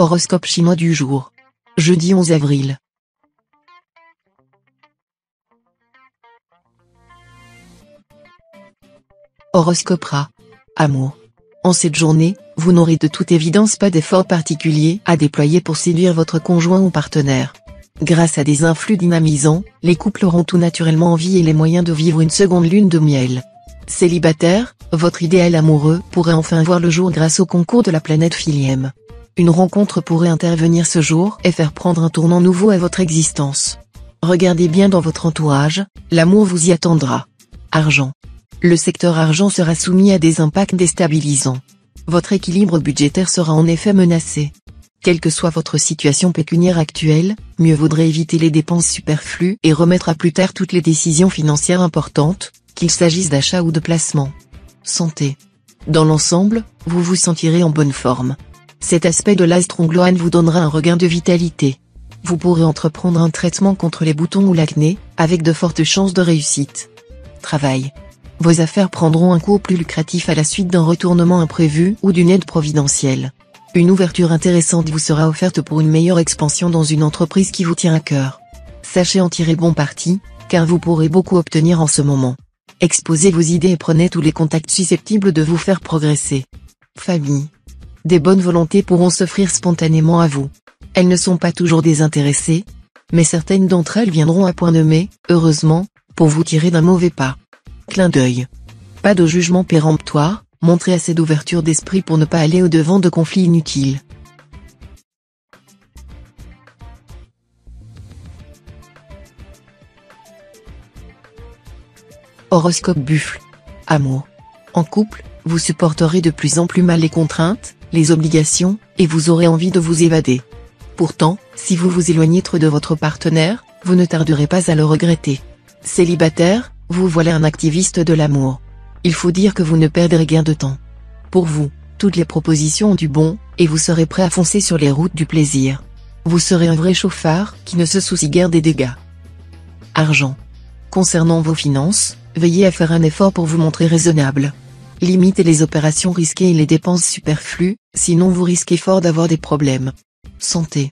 Horoscope chinois du jour. Jeudi 11 avril. Horoscope Ra. Amour. En cette journée, vous n'aurez de toute évidence pas d'effort particulier à déployer pour séduire votre conjoint ou partenaire. Grâce à des influx dynamisants, les couples auront tout naturellement envie et les moyens de vivre une seconde lune de miel. Célibataire, votre idéal amoureux pourrait enfin voir le jour grâce au concours de la planète Philième. Une rencontre pourrait intervenir ce jour et faire prendre un tournant nouveau à votre existence. Regardez bien dans votre entourage, l'amour vous y attendra. Argent. Le secteur argent sera soumis à des impacts déstabilisants. Votre équilibre budgétaire sera en effet menacé. Quelle que soit votre situation pécuniaire actuelle, mieux vaudrait éviter les dépenses superflues et remettre à plus tard toutes les décisions financières importantes, qu'il s'agisse d'achat ou de placement. Santé. Dans l'ensemble, vous vous sentirez en bonne forme. Cet aspect de l'astre ongloane vous donnera un regain de vitalité. Vous pourrez entreprendre un traitement contre les boutons ou l'acné, avec de fortes chances de réussite. Travail. Vos affaires prendront un cours plus lucratif à la suite d'un retournement imprévu ou d'une aide providentielle. Une ouverture intéressante vous sera offerte pour une meilleure expansion dans une entreprise qui vous tient à cœur. Sachez en tirer bon parti, car vous pourrez beaucoup obtenir en ce moment. Exposez vos idées et prenez tous les contacts susceptibles de vous faire progresser. Famille. Des bonnes volontés pourront s'offrir spontanément à vous. Elles ne sont pas toujours désintéressées, mais certaines d'entre elles viendront à point nommé, heureusement, pour vous tirer d'un mauvais pas. Clin d'œil. Pas de jugement péremptoire, montrez assez d'ouverture d'esprit pour ne pas aller au-devant de conflits inutiles. Horoscope Buffle. Amour. En couple, vous supporterez de plus en plus mal les contraintes, les obligations, et vous aurez envie de vous évader. Pourtant, si vous vous éloignez trop de votre partenaire, vous ne tarderez pas à le regretter. Célibataire, vous voilà un activiste de l'amour. Il faut dire que vous ne perdrez guère de temps. Pour vous, toutes les propositions ont du bon, et vous serez prêt à foncer sur les routes du plaisir. Vous serez un vrai chauffard qui ne se soucie guère des dégâts. Argent. Concernant vos finances, veillez à faire un effort pour vous montrer raisonnable. Limitez les opérations risquées et les dépenses superflues, sinon vous risquez fort d'avoir des problèmes. Santé.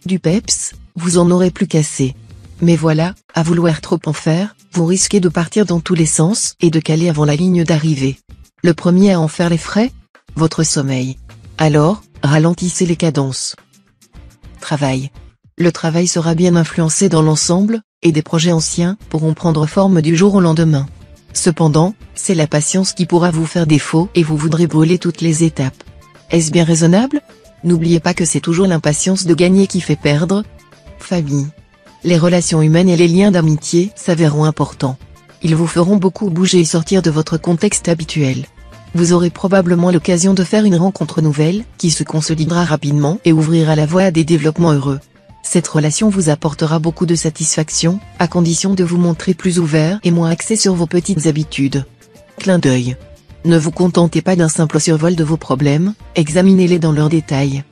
Du peps, vous en aurez plus qu'assez. Mais voilà, à vouloir trop en faire, vous risquez de partir dans tous les sens et de caler avant la ligne d'arrivée. Le premier à en faire les frais ? Votre sommeil. Alors, ralentissez les cadences. Travail. Le travail sera bien influencé dans l'ensemble, et des projets anciens pourront prendre forme du jour au lendemain. Cependant, c'est la patience qui pourra vous faire défaut et vous voudrez brûler toutes les étapes. Est-ce bien raisonnable ? N'oubliez pas que c'est toujours l'impatience de gagner qui fait perdre. Famille. Les relations humaines et les liens d'amitié s'avéreront importants. Ils vous feront beaucoup bouger et sortir de votre contexte habituel. Vous aurez probablement l'occasion de faire une rencontre nouvelle, qui se consolidera rapidement et ouvrira la voie à des développements heureux. Cette relation vous apportera beaucoup de satisfaction, à condition de vous montrer plus ouvert et moins axé sur vos petites habitudes. Clin d'œil. Ne vous contentez pas d'un simple survol de vos problèmes, examinez-les dans leurs détails.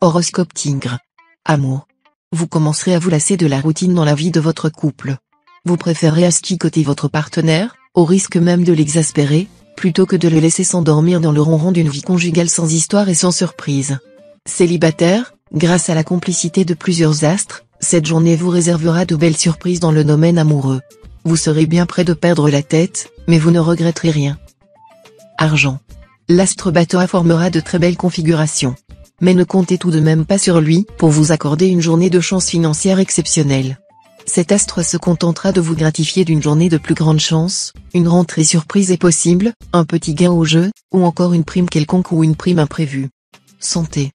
Horoscope Tigre. Amour. Vous commencerez à vous lasser de la routine dans la vie de votre couple. Vous préférez asticoter votre partenaire, au risque même de l'exaspérer, plutôt que de le laisser s'endormir dans le ronron d'une vie conjugale sans histoire et sans surprise. Célibataire, grâce à la complicité de plusieurs astres, cette journée vous réservera de belles surprises dans le domaine amoureux. Vous serez bien près de perdre la tête, mais vous ne regretterez rien. Argent. L'astre Bateau formera de très belles configurations. Mais ne comptez tout de même pas sur lui pour vous accorder une journée de chance financière exceptionnelle. Cet astre se contentera de vous gratifier d'une journée de plus grande chance, une rentrée surprise est possible, un petit gain au jeu, ou encore une prime quelconque ou une prime imprévue. Santé.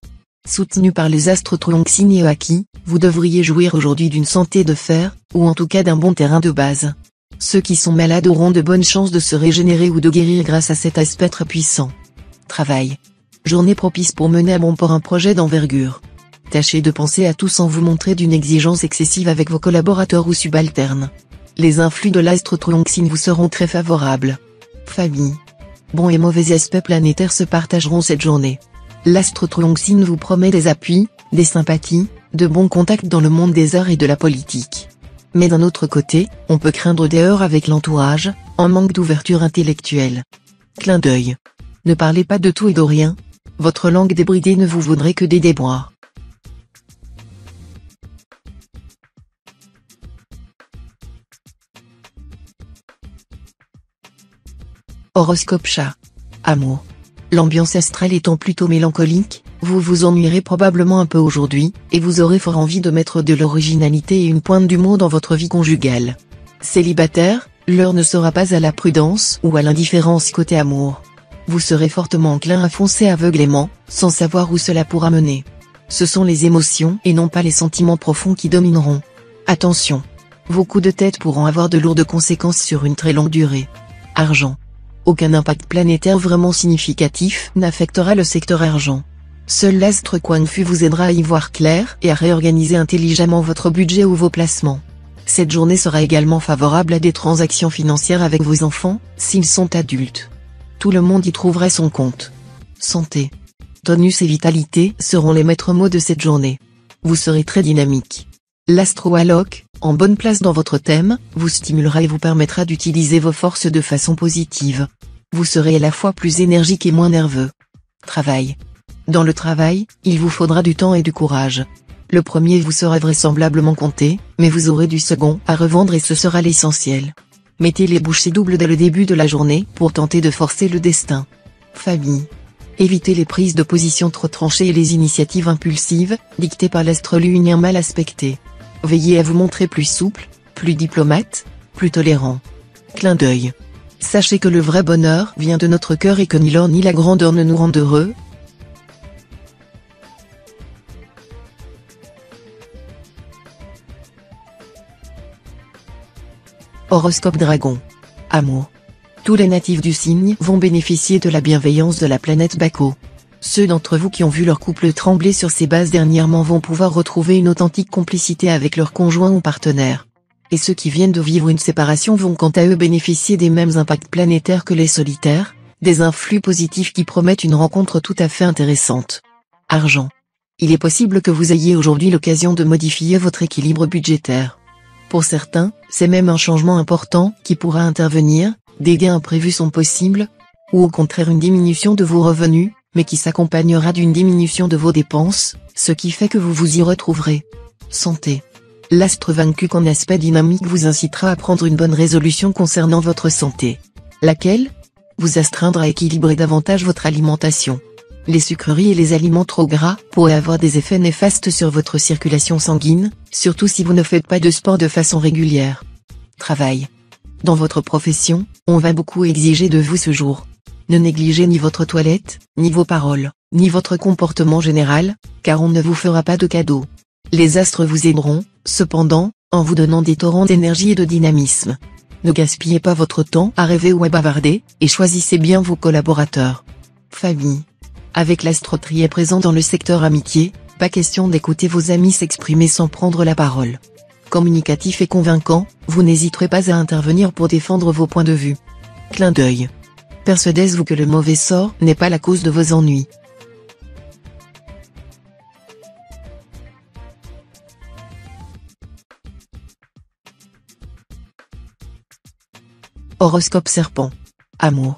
Soutenu par les astres Tronxin et Aki, vous devriez jouir aujourd'hui d'une santé de fer, ou en tout cas d'un bon terrain de base. Ceux qui sont malades auront de bonnes chances de se régénérer ou de guérir grâce à cet aspect très puissant. Travail. Journée propice pour mener à bon port un projet d'envergure. Tâchez de penser à tout sans vous montrer d'une exigence excessive avec vos collaborateurs ou subalternes. Les influx de l'astre Tronxin vous seront très favorables. Famille. Bons et mauvais aspects planétaires se partageront cette journée. L'astre Tronxin vous promet des appuis, des sympathies, de bons contacts dans le monde des arts et de la politique. Mais d'un autre côté, on peut craindre des heurts avec l'entourage, en manque d'ouverture intellectuelle. Clin d'œil. Ne parlez pas de tout et de rien. Votre langue débridée ne vous vaudrait que des déboires. Horoscope chat. Amour. L'ambiance astrale étant plutôt mélancolique, vous vous ennuierez probablement un peu aujourd'hui, et vous aurez fort envie de mettre de l'originalité et une pointe d'humour dans votre vie conjugale. Célibataire, l'heure ne sera pas à la prudence ou à l'indifférence côté amour. Vous serez fortement enclin à foncer aveuglément, sans savoir où cela pourra mener. Ce sont les émotions et non pas les sentiments profonds qui domineront. Attention. Vos coups de tête pourront avoir de lourdes conséquences sur une très longue durée. Argent. Aucun impact planétaire vraiment significatif n'affectera le secteur argent. Seul l'astre Quan Fu vous aidera à y voir clair et à réorganiser intelligemment votre budget ou vos placements. Cette journée sera également favorable à des transactions financières avec vos enfants, s'ils sont adultes. Tout le monde y trouvera son compte. Santé. Tonus et vitalité seront les maîtres mots de cette journée. Vous serez très dynamique. L'astro alloc, en bonne place dans votre thème, vous stimulera et vous permettra d'utiliser vos forces de façon positive. Vous serez à la fois plus énergique et moins nerveux. Travail. Dans le travail, il vous faudra du temps et du courage. Le premier vous sera vraisemblablement compté, mais vous aurez du second à revendre et ce sera l'essentiel. Mettez les bouchées doubles dès le début de la journée pour tenter de forcer le destin. Famille. Évitez les prises de position trop tranchées et les initiatives impulsives, dictées par l'astre lunien mal aspecté. Veillez à vous montrer plus souple, plus diplomate, plus tolérant. Clin d'œil. Sachez que le vrai bonheur vient de notre cœur et que ni l'or ni la grandeur ne nous rendent heureux. Horoscope Dragon. Amour. Tous les natifs du signe vont bénéficier de la bienveillance de la planète Baco. Ceux d'entre vous qui ont vu leur couple trembler sur ses bases dernièrement vont pouvoir retrouver une authentique complicité avec leur conjoint ou partenaire. Et ceux qui viennent de vivre une séparation vont quant à eux bénéficier des mêmes impacts planétaires que les solitaires, des influx positifs qui promettent une rencontre tout à fait intéressante. Argent. Il est possible que vous ayez aujourd'hui l'occasion de modifier votre équilibre budgétaire. Pour certains, c'est même un changement important qui pourra intervenir, des gains imprévus sont possibles, ou au contraire une diminution de vos revenus, mais qui s'accompagnera d'une diminution de vos dépenses, ce qui fait que vous vous y retrouverez. Santé. L'astre vaincu qu'en aspect dynamique vous incitera à prendre une bonne résolution concernant votre santé. Laquelle ? Vous astreindre à équilibrer davantage votre alimentation. Les sucreries et les aliments trop gras pourraient avoir des effets néfastes sur votre circulation sanguine, surtout si vous ne faites pas de sport de façon régulière. Travail. Dans votre profession, on va beaucoup exiger de vous ce jour. Ne négligez ni votre toilette, ni vos paroles, ni votre comportement général, car on ne vous fera pas de cadeaux. Les astres vous aideront, cependant, en vous donnant des torrents d'énergie et de dynamisme. Ne gaspillez pas votre temps à rêver ou à bavarder, et choisissez bien vos collaborateurs. Famille. Avec l'astre trié présent dans le secteur amitié, pas question d'écouter vos amis s'exprimer sans prendre la parole. Communicatif et convaincant, vous n'hésiterez pas à intervenir pour défendre vos points de vue. Clin d'œil. Persuadez-vous que le mauvais sort n'est pas la cause de vos ennuis. Horoscope Serpent. Amour.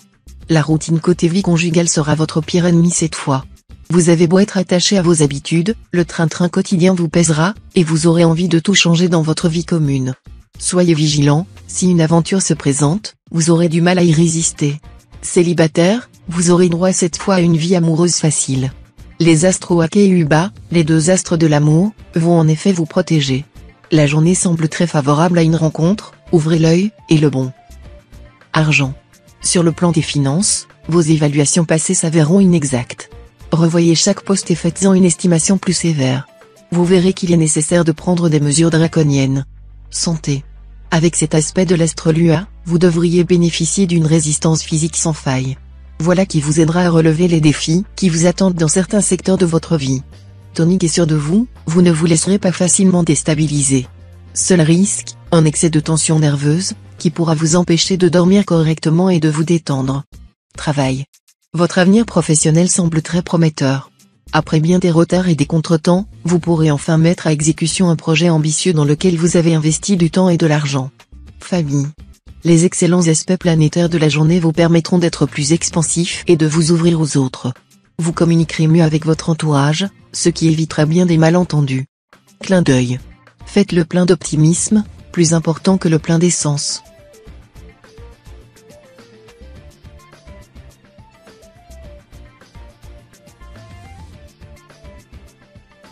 La routine côté vie conjugale sera votre pire ennemi cette fois. Vous avez beau être attaché à vos habitudes, le train-train quotidien vous pèsera, et vous aurez envie de tout changer dans votre vie commune. Soyez vigilant, si une aventure se présente, vous aurez du mal à y résister. Célibataire, vous aurez droit cette fois à une vie amoureuse facile. Les astres Wake et Uba, les deux astres de l'amour, vont en effet vous protéger. La journée semble très favorable à une rencontre, ouvrez l'œil, et le bon. Argent. Sur le plan des finances, vos évaluations passées s'avéreront inexactes. Revoyez chaque poste et faites-en une estimation plus sévère. Vous verrez qu'il est nécessaire de prendre des mesures draconiennes. Santé. Avec cet aspect de l'astre Lua, vous devriez bénéficier d'une résistance physique sans faille. Voilà qui vous aidera à relever les défis qui vous attendent dans certains secteurs de votre vie. Tonique est sûr de vous, vous ne vous laisserez pas facilement déstabiliser. Seul risque, un excès de tension nerveuse, qui pourra vous empêcher de dormir correctement et de vous détendre. Travail. Votre avenir professionnel semble très prometteur. Après bien des retards et des contretemps, vous pourrez enfin mettre à exécution un projet ambitieux dans lequel vous avez investi du temps et de l'argent. Famille. Les excellents aspects planétaires de la journée vous permettront d'être plus expansif et de vous ouvrir aux autres. Vous communiquerez mieux avec votre entourage, ce qui évitera bien des malentendus. Clin d'œil. Faites le plein d'optimisme, plus important que le plein d'essence.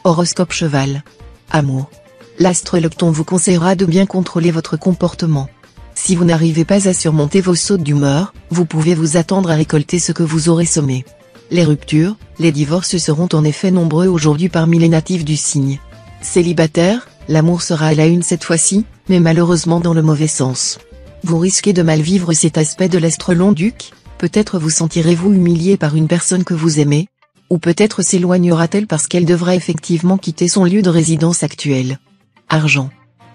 Horoscope Cheval. Amour. L'astrologue vous conseillera de bien contrôler votre comportement. Si vous n'arrivez pas à surmonter vos sautes d'humeur, vous pouvez vous attendre à récolter ce que vous aurez semé. Les ruptures, les divorces seront en effet nombreux aujourd'hui parmi les natifs du signe. Célibataire, l'amour sera à la une cette fois-ci, mais malheureusement dans le mauvais sens. Vous risquez de mal vivre cet aspect de l'astrologue, peut-être vous sentirez-vous humilié par une personne que vous aimez, ou peut-être s'éloignera-t-elle parce qu'elle devra effectivement quitter son lieu de résidence actuel. Argent.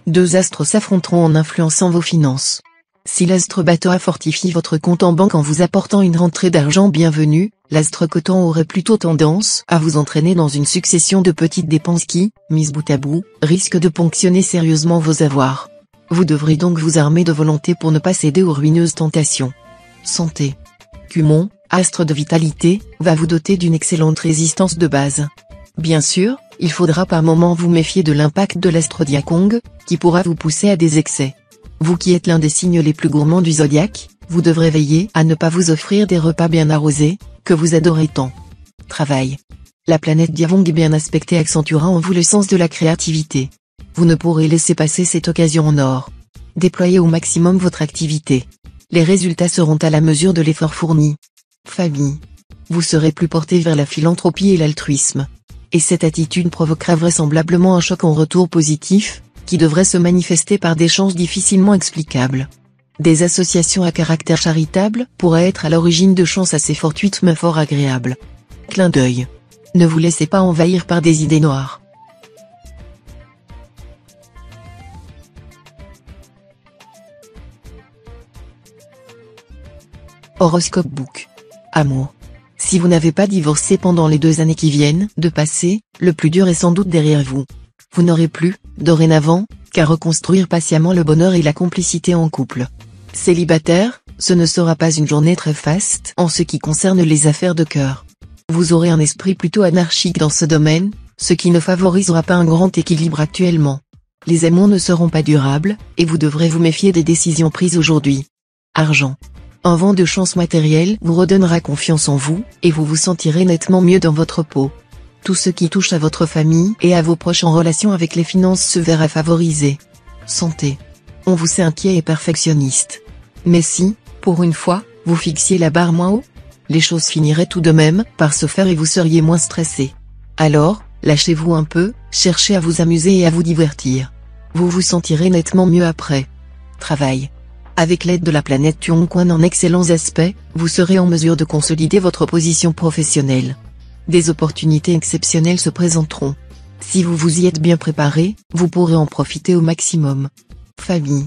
Deux astres s'affronteront en influençant vos finances. Si l'astre Bateau fortifie votre compte en banque en vous apportant une rentrée d'argent bienvenue, l'astre Coton aurait plutôt tendance à vous entraîner dans une succession de petites dépenses qui, mises bout à bout, risquent de ponctionner sérieusement vos avoirs. Vous devrez donc vous armer de volonté pour ne pas céder aux ruineuses tentations. Santé. Cumon, astre de vitalité, va vous doter d'une excellente résistance de base. Bien sûr, il faudra par moments vous méfier de l'impact de l'astre Diakong, qui pourra vous pousser à des excès. Vous qui êtes l'un des signes les plus gourmands du zodiaque, vous devrez veiller à ne pas vous offrir des repas bien arrosés, que vous adorez tant. Travail. La planète Diavong bien aspectée accentuera en vous le sens de la créativité. Vous ne pourrez laisser passer cette occasion en or. Déployez au maximum votre activité. Les résultats seront à la mesure de l'effort fourni. Famille. Vous serez plus porté vers la philanthropie et l'altruisme. Et cette attitude provoquera vraisemblablement un choc en retour positif, qui devrait se manifester par des chances difficilement explicables. Des associations à caractère charitable pourraient être à l'origine de chances assez fortuites mais fort agréables. Clin d'œil. Ne vous laissez pas envahir par des idées noires. Horoscope Book. Amour. Si vous n'avez pas divorcé pendant les 2 années qui viennent de passer, le plus dur est sans doute derrière vous. Vous n'aurez plus, dorénavant, qu'à reconstruire patiemment le bonheur et la complicité en couple. Célibataire, ce ne sera pas une journée très faste en ce qui concerne les affaires de cœur. Vous aurez un esprit plutôt anarchique dans ce domaine, ce qui ne favorisera pas un grand équilibre actuellement. Les amours ne seront pas durables, et vous devrez vous méfier des décisions prises aujourd'hui. Argent. Un vent de chance matérielle vous redonnera confiance en vous, et vous vous sentirez nettement mieux dans votre peau. Tout ce qui touche à votre famille et à vos proches en relation avec les finances se verra favorisé. Santé. On vous sait inquiet et perfectionniste. Mais si, pour une fois, vous fixiez la barre moins haut, les choses finiraient tout de même par se faire et vous seriez moins stressé. Alors, lâchez-vous un peu, cherchez à vous amuser et à vous divertir. Vous vous sentirez nettement mieux après. Travail. Avec l'aide de la planète Tiongquan en excellents aspects, vous serez en mesure de consolider votre position professionnelle. Des opportunités exceptionnelles se présenteront. Si vous vous y êtes bien préparé, vous pourrez en profiter au maximum. Famille.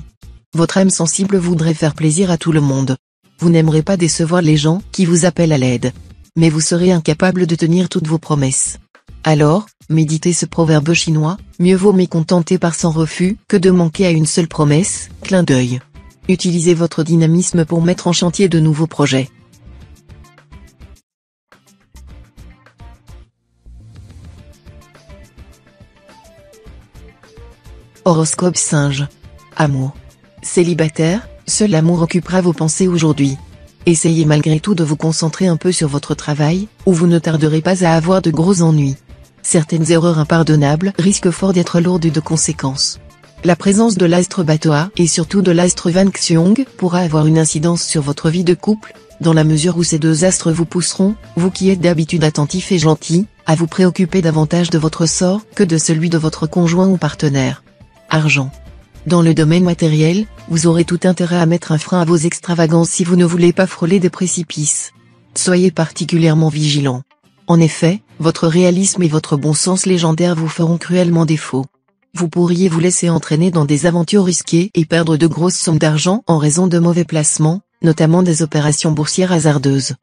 Votre âme sensible voudrait faire plaisir à tout le monde. Vous n'aimerez pas décevoir les gens qui vous appellent à l'aide. Mais vous serez incapable de tenir toutes vos promesses. Alors, méditez ce proverbe chinois, mieux vaut mécontenter par son refus que de manquer à une seule promesse. Clin d'œil. Utilisez votre dynamisme pour mettre en chantier de nouveaux projets. Horoscope Singe. Amour. Célibataire, seul l'amour occupera vos pensées aujourd'hui. Essayez malgré tout de vous concentrer un peu sur votre travail, ou vous ne tarderez pas à avoir de gros ennuis. Certaines erreurs impardonnables risquent fort d'être lourdes de conséquences. La présence de l'astre Batoa et surtout de l'astre Van Xiong pourra avoir une incidence sur votre vie de couple, dans la mesure où ces deux astres vous pousseront, vous qui êtes d'habitude attentif et gentil, à vous préoccuper davantage de votre sort que de celui de votre conjoint ou partenaire. Argent. Dans le domaine matériel, vous aurez tout intérêt à mettre un frein à vos extravagances si vous ne voulez pas frôler des précipices. Soyez particulièrement vigilant. En effet, votre réalisme et votre bon sens légendaire vous feront cruellement défaut. Vous pourriez vous laisser entraîner dans des aventures risquées et perdre de grosses sommes d'argent en raison de mauvais placements, notamment des opérations boursières hasardeuses.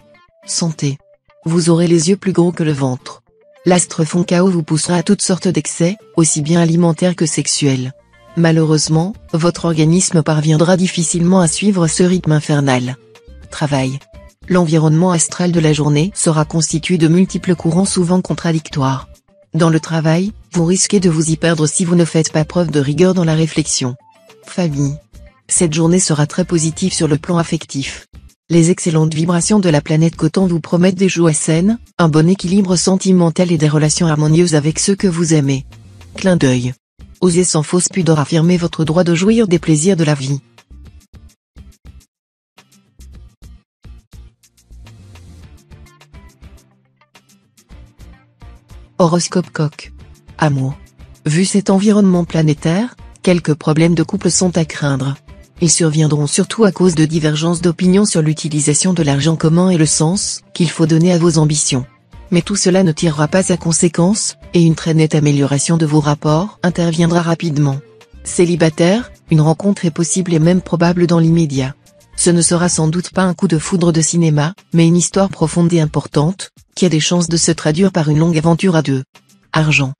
Santé. Vous aurez les yeux plus gros que le ventre. L'astre fond chaos vous poussera à toutes sortes d'excès, aussi bien alimentaires que sexuels. Malheureusement, votre organisme parviendra difficilement à suivre ce rythme infernal. Travail. L'environnement astral de la journée sera constitué de multiples courants souvent contradictoires. Dans le travail, vous risquez de vous y perdre si vous ne faites pas preuve de rigueur dans la réflexion. Famille. Cette journée sera très positive sur le plan affectif. Les excellentes vibrations de la planète Coton vous promettent des joies saines, un bon équilibre sentimental et des relations harmonieuses avec ceux que vous aimez. Clin d'œil. Osez sans fausse pudeur affirmer votre droit de jouir des plaisirs de la vie. Horoscope Coq. Amour. Vu cet environnement planétaire, quelques problèmes de couple sont à craindre. Ils surviendront surtout à cause de divergences d'opinion sur l'utilisation de l'argent commun et le sens qu'il faut donner à vos ambitions. Mais tout cela ne tirera pas à conséquence, et une très nette amélioration de vos rapports interviendra rapidement. Célibataire, une rencontre est possible et même probable dans l'immédiat. Ce ne sera sans doute pas un coup de foudre de cinéma, mais une histoire profonde et importante, qui a des chances de se traduire par une longue aventure à deux. Argent.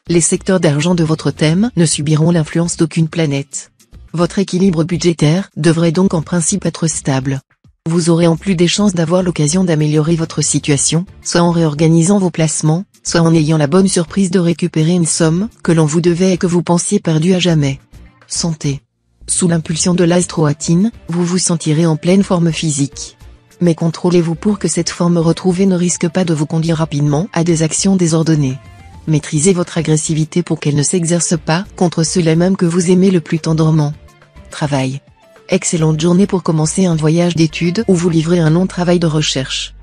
Les secteurs d'argent de votre thème ne subiront l'influence d'aucune planète. Votre équilibre budgétaire devrait donc en principe être stable. Vous aurez en plus des chances d'avoir l'occasion d'améliorer votre situation, soit en réorganisant vos placements, soit en ayant la bonne surprise de récupérer une somme que l'on vous devait et que vous pensiez perdue à jamais. Santé. Sous l'impulsion de l'astroatine, vous vous sentirez en pleine forme physique. Mais contrôlez-vous pour que cette forme retrouvée ne risque pas de vous conduire rapidement à des actions désordonnées. Maîtrisez votre agressivité pour qu'elle ne s'exerce pas contre ceux-là même que vous aimez le plus tendrement. Travail. Excellente journée pour commencer un voyage d'études ou vous livrer un long travail de recherche.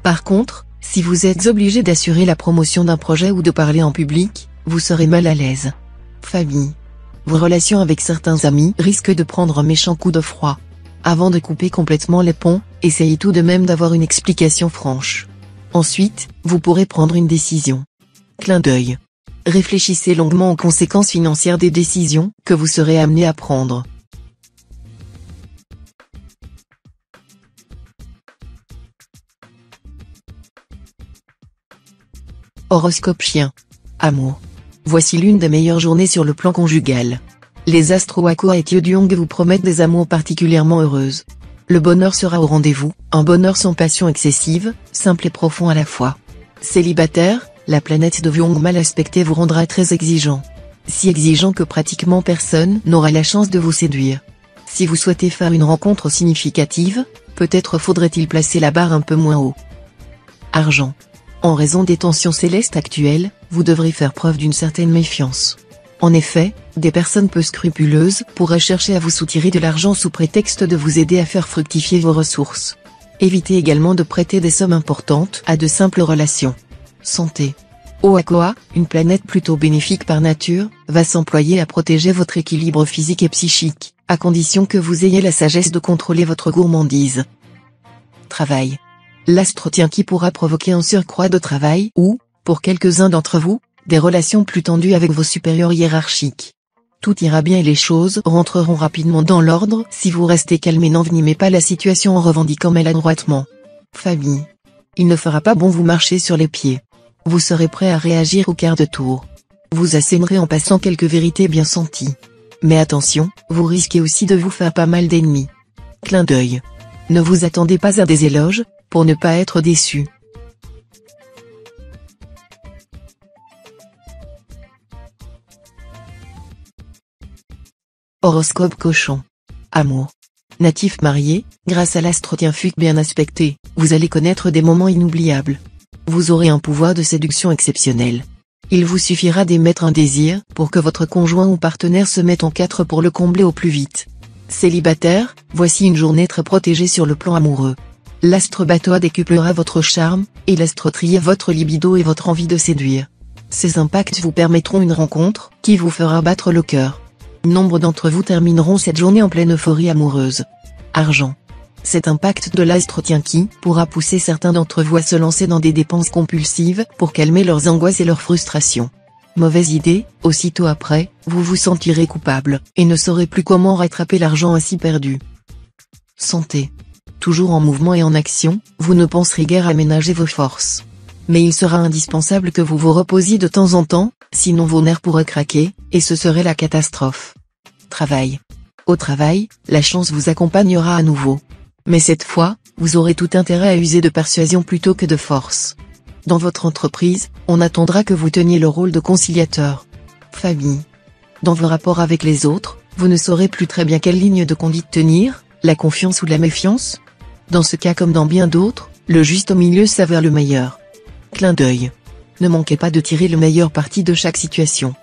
Par contre, si vous êtes obligé d'assurer la promotion d'un projet ou de parler en public, vous serez mal à l'aise. Famille. Vos relations avec certains amis risquent de prendre un méchant coup de froid. Avant de couper complètement les ponts, essayez tout de même d'avoir une explication franche. Ensuite, vous pourrez prendre une décision. Clin d'œil. Réfléchissez longuement aux conséquences financières des décisions que vous serez amené à prendre. Horoscope Chien. Amour. Voici l'une des meilleures journées sur le plan conjugal. Les astres Wakua et Tyeodyong vous promettent des amours particulièrement heureuses. Le bonheur sera au rendez-vous, un bonheur sans passion excessive, simple et profond à la fois. Célibataire, la planète de Vyong mal aspectée vous rendra très exigeant. Si exigeant que pratiquement personne n'aura la chance de vous séduire. Si vous souhaitez faire une rencontre significative, peut-être faudrait-il placer la barre un peu moins haut. Argent. En raison des tensions célestes actuelles, vous devrez faire preuve d'une certaine méfiance. En effet, des personnes peu scrupuleuses pourraient chercher à vous soutirer de l'argent sous prétexte de vous aider à faire fructifier vos ressources. Évitez également de prêter des sommes importantes à de simples relations. Santé. Oakoa, une planète plutôt bénéfique par nature, va s'employer à protéger votre équilibre physique et psychique, à condition que vous ayez la sagesse de contrôler votre gourmandise. Travail. L'astre Tianqi pourra provoquer un surcroît de travail ou, pour quelques-uns d'entre vous, des relations plus tendues avec vos supérieurs hiérarchiques. Tout ira bien et les choses rentreront rapidement dans l'ordre si vous restez calme et n'envenimez pas la situation en revendiquant maladroitement. Famille. Il ne fera pas bon vous marcher sur les pieds. Vous serez prêt à réagir au quart de tour. Vous assènerez en passant quelques vérités bien senties. Mais attention, vous risquez aussi de vous faire pas mal d'ennemis. Clin d'œil. Ne vous attendez pas à des éloges, pour ne pas être déçu. Horoscope Cochon. Amour. Natif marié, grâce à l'astre Tianfuc bien aspecté, vous allez connaître des moments inoubliables. Vous aurez un pouvoir de séduction exceptionnel. Il vous suffira d'émettre un désir pour que votre conjoint ou partenaire se mette en quatre pour le combler au plus vite. Célibataire, voici une journée très protégée sur le plan amoureux. L'astre Batoa décuplera votre charme, et l'astre Trier votre libido et votre envie de séduire. Ces impacts vous permettront une rencontre qui vous fera battre le cœur. Nombre d'entre vous termineront cette journée en pleine euphorie amoureuse. Argent. Cet impact de l'astre Tianqi pourra pousser certains d'entre vous à se lancer dans des dépenses compulsives pour calmer leurs angoisses et leurs frustrations. Mauvaise idée, aussitôt après, vous vous sentirez coupable, et ne saurez plus comment rattraper l'argent ainsi perdu. Santé. Toujours en mouvement et en action, vous ne penserez guère à ménager vos forces. Mais il sera indispensable que vous vous reposiez de temps en temps, sinon vos nerfs pourraient craquer, et ce serait la catastrophe. Travail. Au travail, la chance vous accompagnera à nouveau. Mais cette fois, vous aurez tout intérêt à user de persuasion plutôt que de force. Dans votre entreprise, on attendra que vous teniez le rôle de conciliateur. Famille. Dans vos rapports avec les autres, vous ne saurez plus très bien quelle ligne de conduite tenir, la confiance ou la méfiance. Dans ce cas comme dans bien d'autres, le juste milieu s'avère le meilleur. Clin d'œil. Ne manquez pas de tirer le meilleur parti de chaque situation.